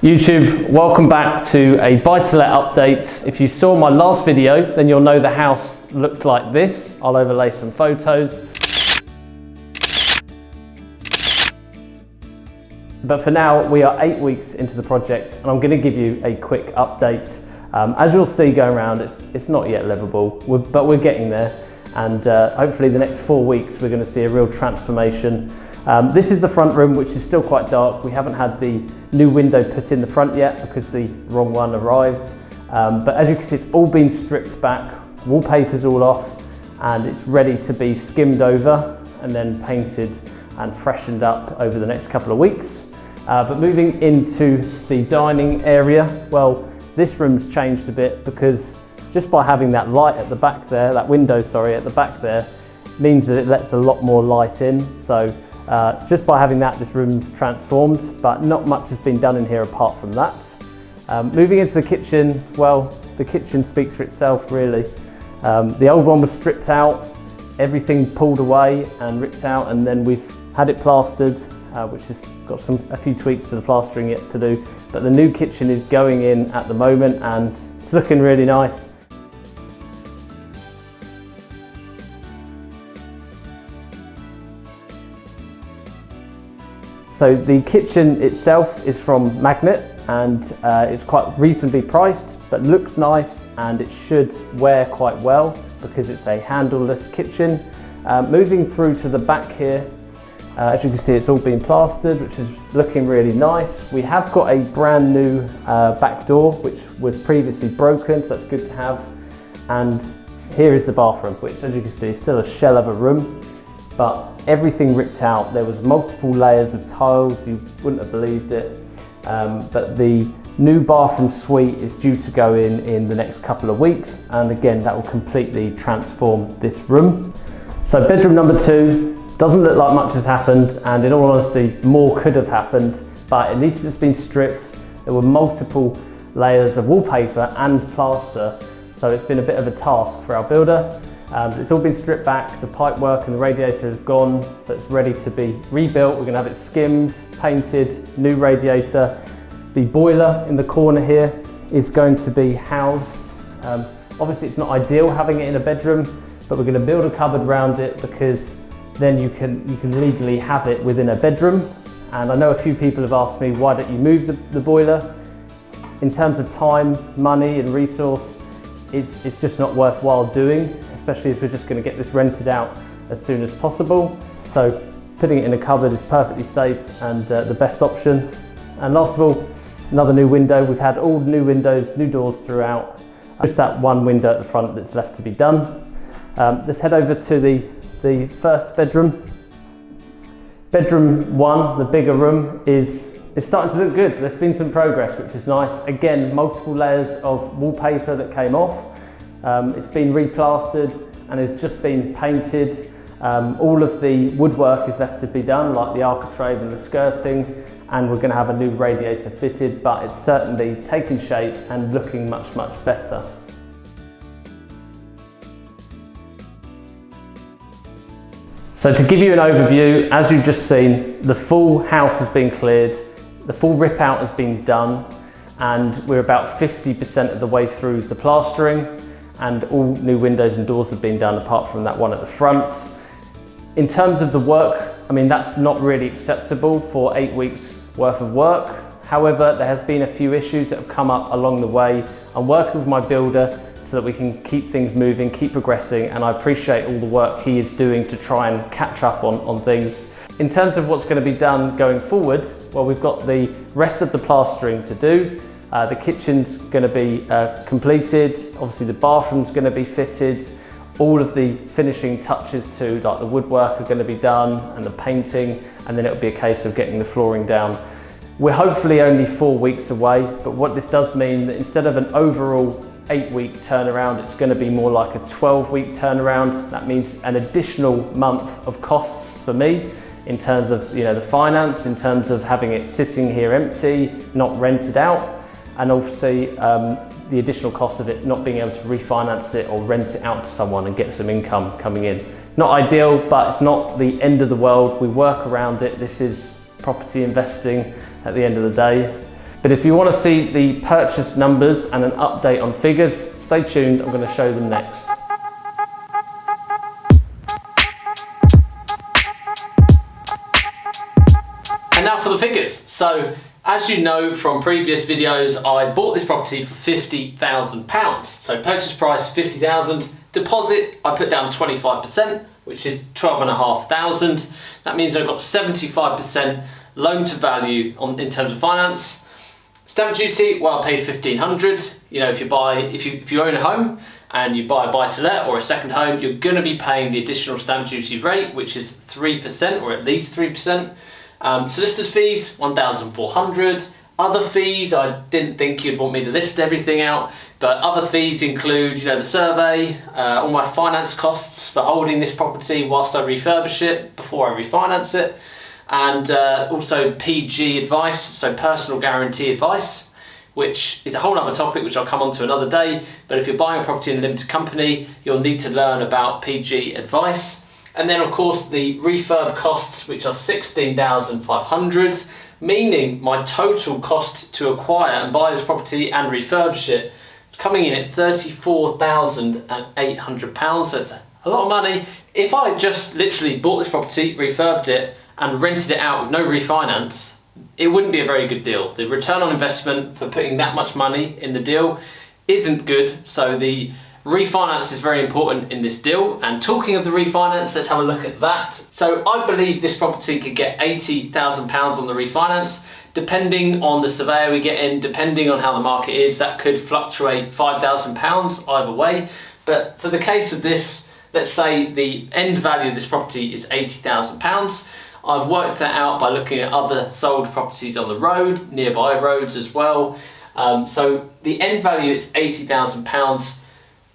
YouTube, welcome back to a buy-to-let update. If you saw my last video, then you'll know the house looked like this. I'll overlay some photos. But for now, we are 8 weeks into the project and I'm going to give you a quick update. As you'll see going around, it's not yet livable, but we're getting there. And hopefully the next 4 weeks, we're going to see a real transformation. This is the front room, which is still quite dark. We haven't had the new window put in the front yet because the wrong one arrived. But as you can see, it's all been stripped back, wallpaper's all off, and it's ready to be skimmed over and then painted and freshened up over the next couple of weeks. But moving into the dining area, well, this room's changed a bit because just by having that light at the back there, that window, sorry, at the back there, means that it lets a lot more light in. So just by having that, this room's transformed, but not much has been done in here apart from that. Moving into the kitchen, well, the kitchen speaks for itself really. The old one was stripped out, everything pulled away and ripped out, and then we've had it plastered, which has got a few tweaks to the plastering yet to do. But the new kitchen is going in at the moment and it's looking really nice. So the kitchen itself is from Magnet and it's quite reasonably priced, but looks nice and it should wear quite well because it's a handleless kitchen. Moving through to the back here, as you can see, it's all been plastered, which is looking really nice. We have got a brand new back door, which was previously broken, so that's good to have. And here is the bathroom, which as you can see is still a shell of a room, but everything ripped out. There was multiple layers of tiles, you wouldn't have believed it. But the new bathroom suite is due to go in the next couple of weeks, and again that will completely transform this room. So bedroom number 2 doesn't look like much has happened, and in all honesty more could have happened, but at least it's been stripped. There were multiple layers of wallpaper and plaster, so it's been a bit of a task for our builder. It's all been stripped back, the pipe work and the radiator is gone, so it's ready to be rebuilt. We're going to have it skimmed, painted, new radiator. The boiler in the corner here is going to be housed. Obviously it's not ideal having it in a bedroom, but we're going to build a cupboard around it because then you can legally have it within a bedroom. And I know a few people have asked me, why don't you move the boiler? In terms of time, money and resource, it's just not worthwhile doing, especially if we're just going to get this rented out as soon as possible. So putting it in a cupboard is perfectly safe and the best option. And last of all, another new window. We've had all new windows, new doors throughout. Just that one window at the front that's left to be done. Let's head over to the first bedroom. Bedroom 1, the bigger room, is starting to look good. There's been some progress, which is nice. Again, multiple layers of wallpaper that came off. It's been replastered and it's just been painted. All of the woodwork is left to be done, like the architrave and the skirting, and we're going to have a new radiator fitted, but it's certainly taking shape and looking much, much better. So to give you an overview, as you've just seen, the full house has been cleared, the full rip out has been done, and we're about 50% of the way through the plastering, and all new windows and doors have been done apart from that one at the front. In terms of the work, I mean, that's not really acceptable for 8 weeks worth of work. However, there have been a few issues that have come up along the way. I'm working with my builder so that we can keep things moving, keep progressing, and I appreciate all the work he is doing to try and catch up on things. In terms of what's going to be done going forward, well, we've got the rest of the plastering to do. The kitchen's going to be completed, obviously the bathroom's going to be fitted, all of the finishing touches too, like the woodwork are going to be done and the painting, and then it'll be a case of getting the flooring down. We're hopefully only 4 weeks away, but what this does mean that instead of an overall 8-week turnaround, it's going to be more like a 12-week turnaround. That means an additional month of costs for me in terms of the finance, in terms of having it sitting here empty, not rented out, and obviously the additional cost of it not being able to refinance it or rent it out to someone and get some income coming in. Not ideal, but it's not the end of the world. We work around it. This is property investing at the end of the day. But if you want to see the purchase numbers and an update on figures, stay tuned, I'm going to show them next. And now for the figures. So as you know from previous videos, I bought this property for £50,000. So purchase price 50,000, deposit I put down 25%, which is 12,500. That means I've got 75% loan to value in terms of finance. Stamp duty, well, I paid 1,500. You know, if you own a home and you buy a buy-to-let or a second home, you're going to be paying the additional stamp duty rate, which is 3% or at least 3%. Solicitor's fees, 1,400. Other fees, I didn't think you'd want me to list everything out, but other fees include, you know, the survey, all my finance costs for holding this property whilst I refurbish it before I refinance it, and also PG advice, so personal guarantee advice, which is a whole other topic which I'll come on to another day. But if you're buying a property in a limited company, you'll need to learn about PG advice. And then of course the refurb costs, which are 16,500, meaning my total cost to acquire and buy this property and refurbish it is coming in at £34,800. So it's a lot of money. If I just literally bought this property, refurbed it and rented it out with no refinance, it wouldn't be a very good deal. The return on investment for putting that much money in the deal isn't good. So the refinance is very important in this deal. And talking of the refinance, let's have a look at that. So I believe this property could get £80,000 on the refinance, depending on the surveyor we get in, depending on how the market is. That could fluctuate £5,000 either way. But for the case of this, let's say the end value of this property is £80,000. I've worked that out by looking at other sold properties on the road, nearby roads as well. So the end value is £80,000.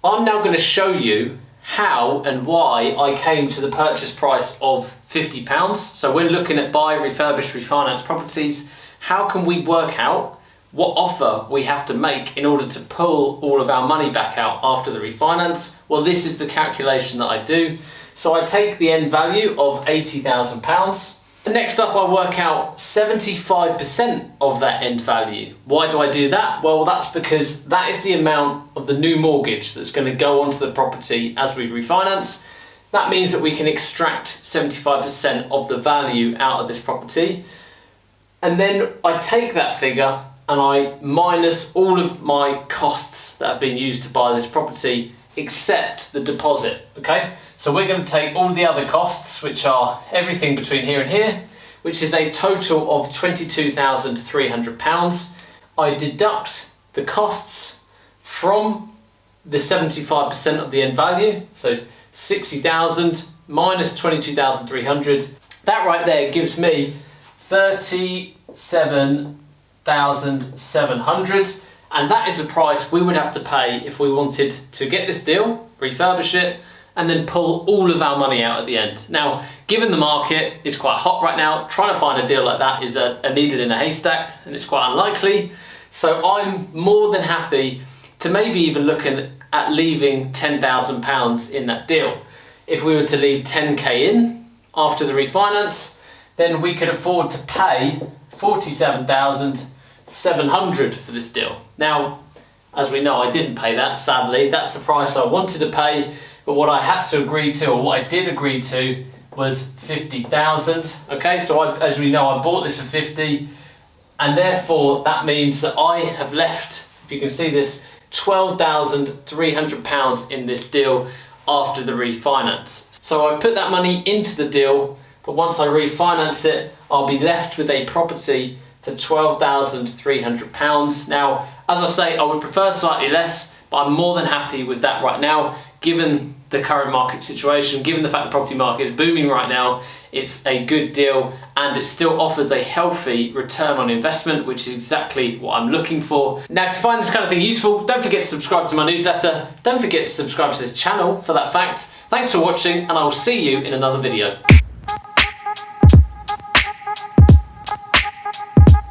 I'm now going to show you how and why I came to the purchase price of £50. So we're looking at buy, refurbish, refinance properties. How can we work out what offer we have to make in order to pull all of our money back out after the refinance? Well, this is the calculation that I do. So I take the end value of £80,000. Next up, I work out 75% of that end value. Why do I do that? Well, that's because that is the amount of the new mortgage that's going to go onto the property as we refinance. That means that we can extract 75% of the value out of this property. And then I take that figure and I minus all of my costs that have been used to buy this property, except the deposit, okay? So we're going to take all the other costs, which are everything between here and here, which is a total of £22,300. I deduct the costs from the 75% of the end value, so 60,000 minus 22,300. That right there gives me 37,700, and that is the price we would have to pay if we wanted to get this deal, refurbish it, and then pull all of our money out at the end. Now, given the market is quite hot right now, trying to find a deal like that is a needle in a haystack, and it's quite unlikely. So I'm more than happy to maybe even looking at leaving £10,000 in that deal. If we were to leave 10k in after the refinance, then we could afford to pay 47,700 for this deal. Now, as we know, I didn't pay that, sadly. That's the price I wanted to pay. But what I had to agree to, or what I did agree to, was 50,000. Okay, so as we know, I bought this for 50, and therefore that means that I have left, if you can see this, £12,300 in this deal after the refinance. So I put that money into the deal, but once I refinance it, I'll be left with a property for £12,300. Now, as I say, I would prefer slightly less, but I'm more than happy with that right now, given the current market situation, given the fact the property market is booming right now. It's a good deal, and it still offers a healthy return on investment, which is exactly what I'm looking for. Now, if you find this kind of thing useful, don't forget to subscribe to my newsletter. Don't forget to subscribe to this channel for that fact. Thanks for watching, and I will see you in another video.